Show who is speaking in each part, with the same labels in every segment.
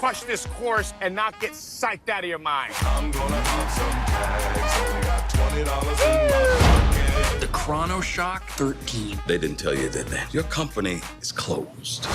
Speaker 1: crush this course and not get psyched out of your mind.
Speaker 2: I'm gonna hunt some bags. Only got $20 in my pocket.
Speaker 3: The Chrono Shock 13.
Speaker 4: They didn't tell you, did they? Your company is closed.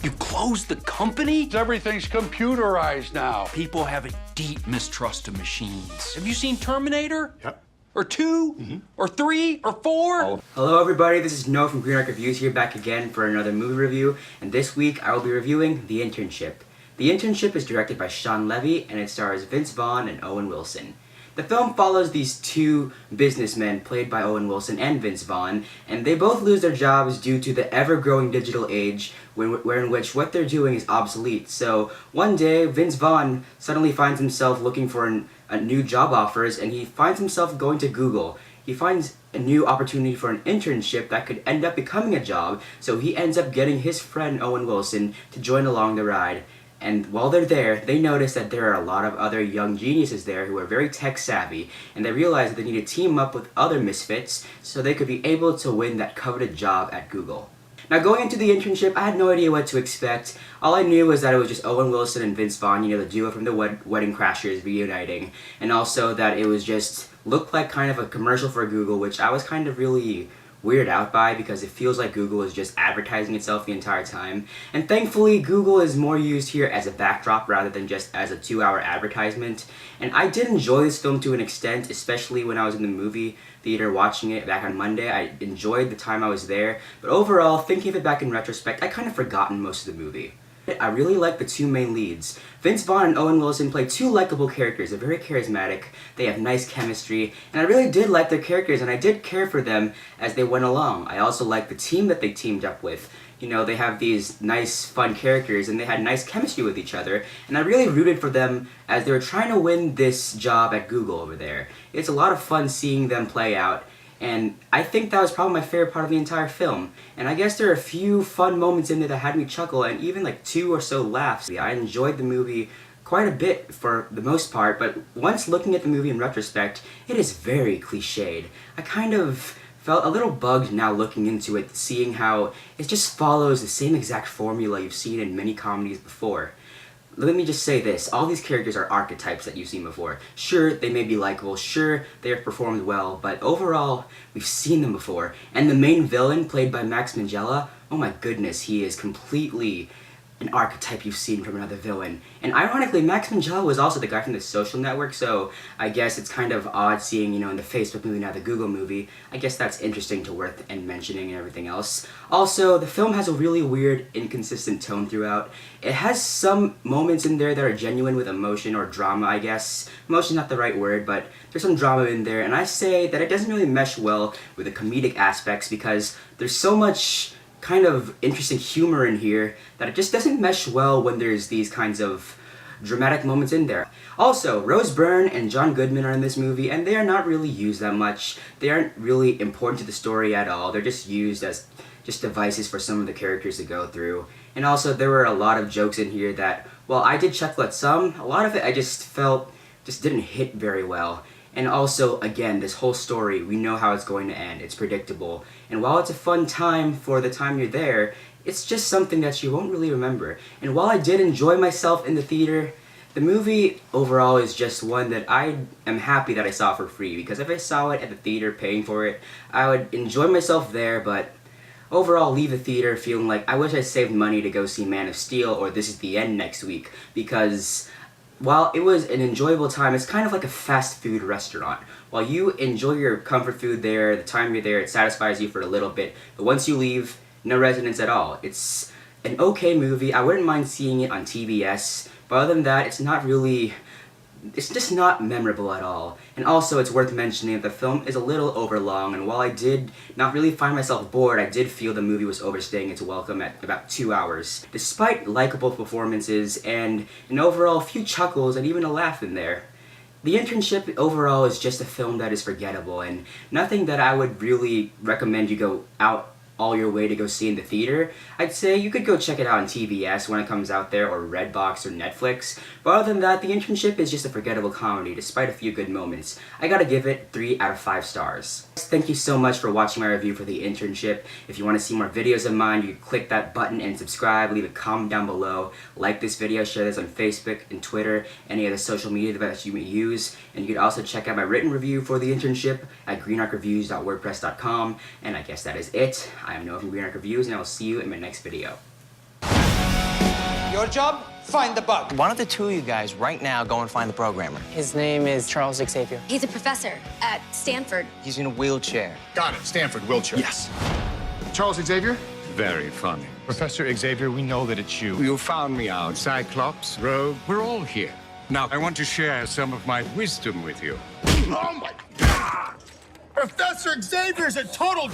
Speaker 3: You closed the company?
Speaker 5: Everything's computerized now.
Speaker 3: People have a deep mistrust of machines. Have you seen Terminator?
Speaker 5: Yep.
Speaker 3: Or 2? Or 3? Or 4?
Speaker 6: Hello everybody, this is Noah from Green Arc Reviews here back again for another movie review, and this week I will be reviewing The Internship. The Internship is directed by Shawn Levy and it stars Vince Vaughn and Owen Wilson. The film follows these two businessmen played by Owen Wilson and Vince Vaughn, and they both lose their jobs due to the ever-growing digital age in which what they're doing is obsolete. So one day, Vince Vaughn suddenly finds himself looking for a new job offers, and he finds himself going to Google. He finds a new opportunity for an internship that could end up becoming a job, so he ends up getting his friend Owen Wilson to join along the ride. And while they're there, they notice that there are a lot of other young geniuses there who are very tech savvy, and they realize that they need to team up with other misfits so they could be able to win that coveted job at Google. Now going into the internship, I had no idea what to expect. All I knew was that it was just Owen Wilson and Vince Vaughn, you know, the duo from the Wedding Crashers reuniting, and also that it was just looked like kind of a commercial for Google, which I was kind of really weirded out by because it feels like Google is just advertising itself the entire time. And thankfully, Google is more used here as a backdrop rather than just as a 2-hour advertisement. And I did enjoy this film to an extent, especially when I was in the movie theater watching it back on Monday. I enjoyed the time I was there, but overall, thinking of it back in retrospect, I kind of forgotten most of the movie. I really like the two main leads. Vince Vaughn and Owen Wilson play two likable characters. They're very charismatic, they have nice chemistry, and I really did like their characters, and I did care for them as they went along. I also liked the team that they teamed up with. You know, they have these nice, fun characters, and they had nice chemistry with each other, and I really rooted for them as they were trying to win this job at Google over there. It's a lot of fun seeing them play out, and I think that was probably my favorite part of the entire film. And I guess there are a few fun moments in there that had me chuckle, and even like 2 or so laughs. I enjoyed the movie quite a bit for the most part, but once looking at the movie in retrospect, it is very cliched. I kind of felt a little bugged now looking into it, seeing how it just follows the same exact formula you've seen in many comedies before. Let me just say this, all these characters are archetypes that you've seen before. Sure, they may be likable, sure, they have performed well, but overall, we've seen them before. And the main villain, played by Max Minghella, oh my goodness, he is completely an archetype you've seen from another villain. And ironically, Max Minghella was also the guy from The Social Network, so I guess it's kind of odd seeing, you know, in the Facebook movie, now the Google movie. I guess that's interesting to worth and mentioning and everything else. Also, the film has a really weird, inconsistent tone throughout. It has some moments in there that are genuine with emotion or drama, I guess. Emotion's not the right word, but there's some drama in there, and I say that it doesn't really mesh well with the comedic aspects because there's so much kind of interesting humor in here that it just doesn't mesh well when there's these kinds of dramatic moments in there. Also, Rose Byrne and John Goodman are in this movie, and they are not really used that much. They aren't really important to the story at all. They're just used as just devices for some of the characters to go through. And also, there were a lot of jokes in here that, while I did chuckle at some, a lot of it I just felt just didn't hit very well. And also, again, this whole story, we know how it's going to end. It's predictable. And while it's a fun time for the time you're there, it's just something that you won't really remember. And while I did enjoy myself in the theater, the movie overall is just one that I am happy that I saw for free. Because if I saw it at the theater paying for it, I would enjoy myself there, but overall leave the theater feeling like I wish I saved money to go see Man of Steel or This Is the End next week. Because while it was an enjoyable time, it's kind of like a fast food restaurant. While you enjoy your comfort food there, the time you're there, it satisfies you for a little bit, but once you leave, no resonance at all. It's an okay movie. I wouldn't mind seeing it on TBS, but other than that, it's just not memorable at all. And also, it's worth mentioning that the film is a little overlong, and while I did not really find myself bored, I did feel the movie was overstaying its welcome at about 2 hours. Despite likable performances and an overall few chuckles and even a laugh in there, The Internship overall is just a film that is forgettable and nothing that I would really recommend you go out all your way to go see in the theater, I'd say you could go check it out on TBS when it comes out there, or Redbox or Netflix. But other than that, The Internship is just a forgettable comedy despite a few good moments. I gotta give it 3 out of 5 stars. Thank you so much for watching my review for The Internship. If you want to see more videos of mine, you can click that button and subscribe, leave a comment down below, like this video, share this on Facebook and Twitter, any other social media that you may use, and you can also check out my written review for The Internship at greenarcreviews.wordpress.com, and I guess that is it. I am Noah from Green Arc Reviews, and I will see you in my next video.
Speaker 7: Your job? Find the bug.
Speaker 8: Why don't the two of you guys right now go and find the programmer?
Speaker 9: His name is Charles Xavier.
Speaker 10: He's a professor at Stanford.
Speaker 8: He's in a wheelchair.
Speaker 1: Got it. Stanford, wheelchair.
Speaker 8: Yes.
Speaker 1: Charles Xavier?
Speaker 11: Very funny.
Speaker 1: Professor Xavier, we know that it's you.
Speaker 11: You found me out. Cyclops, Rogue, we're all here. Now, I want to share some of my wisdom with you.
Speaker 1: Oh my God! Professor Xavier's a total...